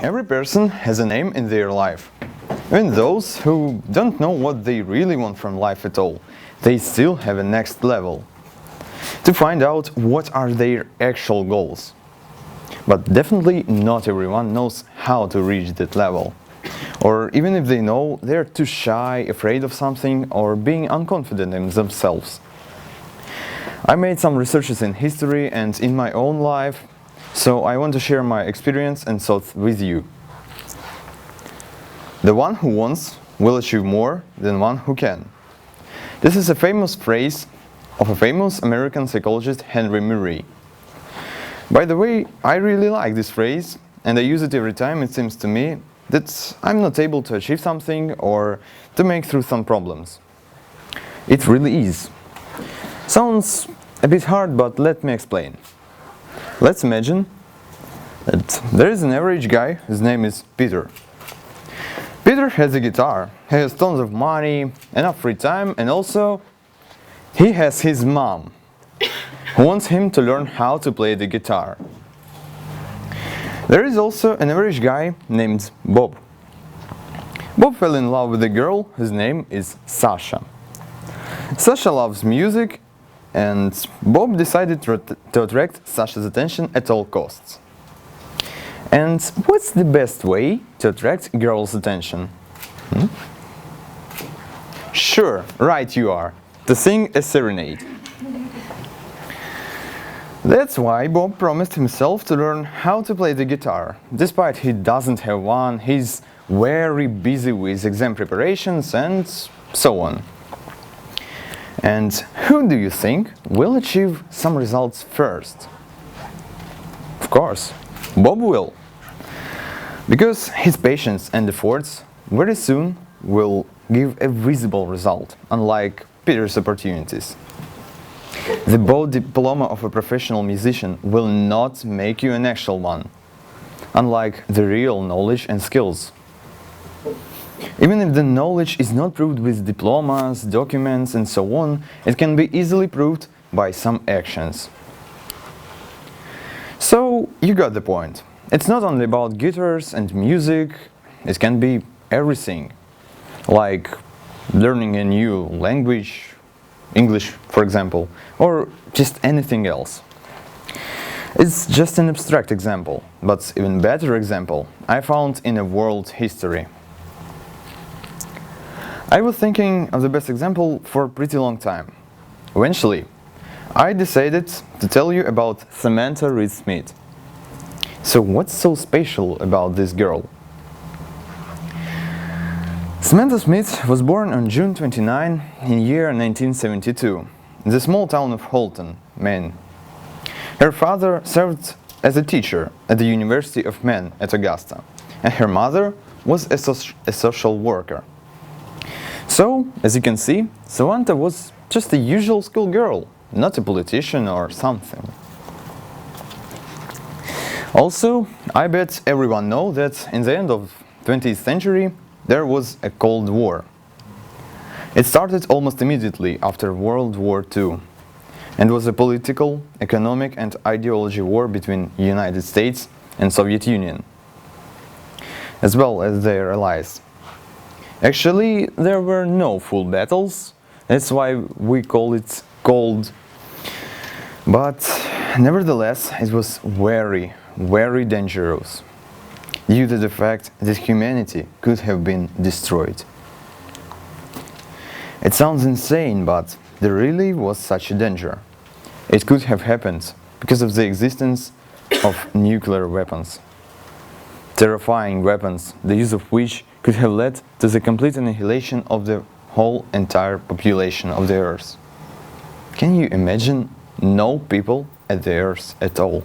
Every person has a name in their life. Even those who don't know what they really want from life at all, they still have a next level to find out what are their actual goals. But definitely not everyone knows how to reach that level. Or even if they know, they're too shy, afraid of something, or being unconfident in themselves. I made some researches in history and in my own life, so I want to share my experience and thoughts with you. The one who wants will achieve more than one who can. This is a famous phrase of a famous American psychologist, Heorhii. By the way, I really like this phrase, and I use it every time it seems to me that I'm not able to achieve something or to make through some problems. It really is. Sounds a bit hard, but let me explain. Let's imagine that there is an average guy whose name is Peter. Peter has a guitar, he has tons of money, enough free time, and also he has his mom, who wants him to learn how to play the guitar. There is also an average guy named Bob. Bob fell in love with a girl whose name is Sasha. Sasha loves music, and Bob decided to attract Sasha's attention at all costs. And what's the best way to attract girls' attention? Sure, right you are, to sing a serenade. That's why Bob promised himself to learn how to play the guitar. Despite he doesn't have one, he's very busy with exam preparations and so on. And who do you think will achieve some results first? Of course, Bob will. Because his patience and efforts very soon will give a visible result, unlike Peter's opportunities. The bow diploma of a professional musician will not make you an actual one, unlike the real knowledge and skills. Even if the knowledge is not proved with diplomas, documents and so on, it can be easily proved by some actions. So, you got the point. It's not only about guitars and music, it can be everything, like learning a new language, English for example, or just anything else. It's just an abstract example, but even better example I found in a world history. I was thinking of the best example for a pretty long time. Eventually, I decided to tell you about Samantha Reed Smith. So what's so special about this girl? Samantha Smith was born on June 29 in year 1972 in the small town of Holton, Maine. Her father served as a teacher at the University of Maine at Augusta, and her mother was a social worker. So, as you can see, Samantha was just a usual schoolgirl, not a politician or something. Also, I bet everyone knows that in the end of 20th century there was a Cold War. It started almost immediately after World War II and was a political, economic and ideology war between United States and Soviet Union, as well as their allies. Actually, there were no full battles, that's why we call it cold. But nevertheless, it was very dangerous, due to the fact that humanity could have been destroyed. It sounds insane, but there really was such a danger. It could have happened because of the existence of nuclear weapons. Terrifying weapons, the use of which could have led to the complete annihilation of the whole entire population of the Earth. Can you imagine no people at the Earth at all?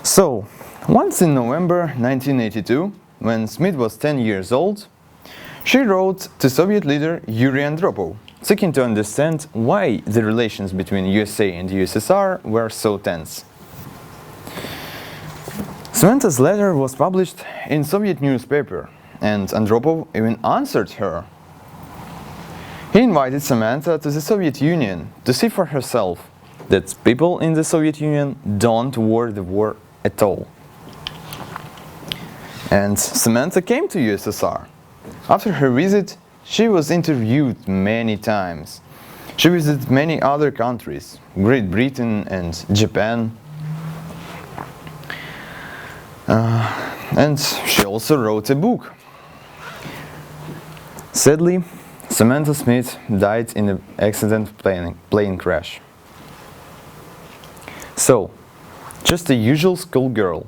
So, once in November 1982, when Smith was 10 years old, she wrote to Soviet leader Yuri Andropov, seeking to understand why the relations between USA and USSR were so tense. Samantha's letter was published in Soviet newspaper, and Andropov even answered her. He invited Samantha to the Soviet Union to see for herself that people in the Soviet Union don't want the war at all. And Samantha came to USSR. After her visit, she was interviewed many times. She visited many other countries, Great Britain and Japan. And she also wrote a book. Sadly, Samantha Smith died in an accident plane crash. So, just a usual schoolgirl.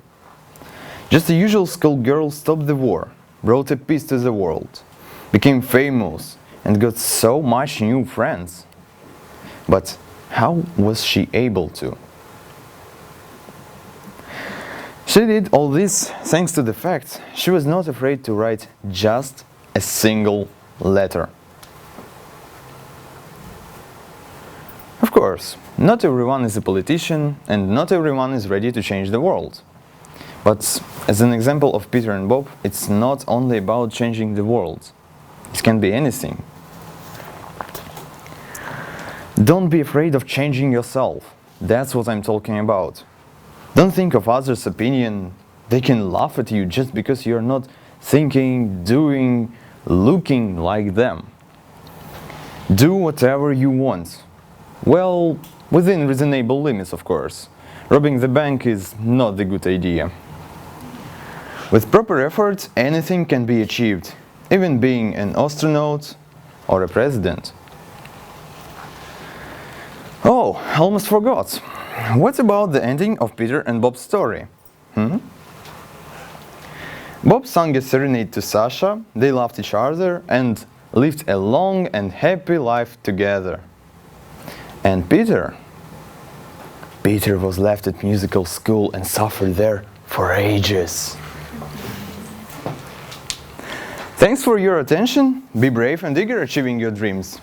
Just a usual schoolgirl stopped the war, brought a peace to the world, became famous, and got so much new friends. But how was she able to? She did all this thanks to the fact she was not afraid to write just a single letter. Of course, not everyone is a politician and not everyone is ready to change the world. But as an example of Peter and Bob, it's not only about changing the world. It can be anything. Don't be afraid of changing yourself. That's what I'm talking about. Don't think of others' opinion. They can laugh at you just because you're not thinking, doing, looking like them. Do whatever you want. Well, within reasonable limits, of course. Robbing the bank is not a good idea. With proper effort, anything can be achieved, even being an astronaut or a president. Oh, almost forgot. What about the ending of Peter and Bob's story? Bob sang a serenade to Sasha, they loved each other and lived a long and happy life together. And Peter was left at musical school and suffered there for ages. Thanks for your attention. Be brave and eager achieving your dreams.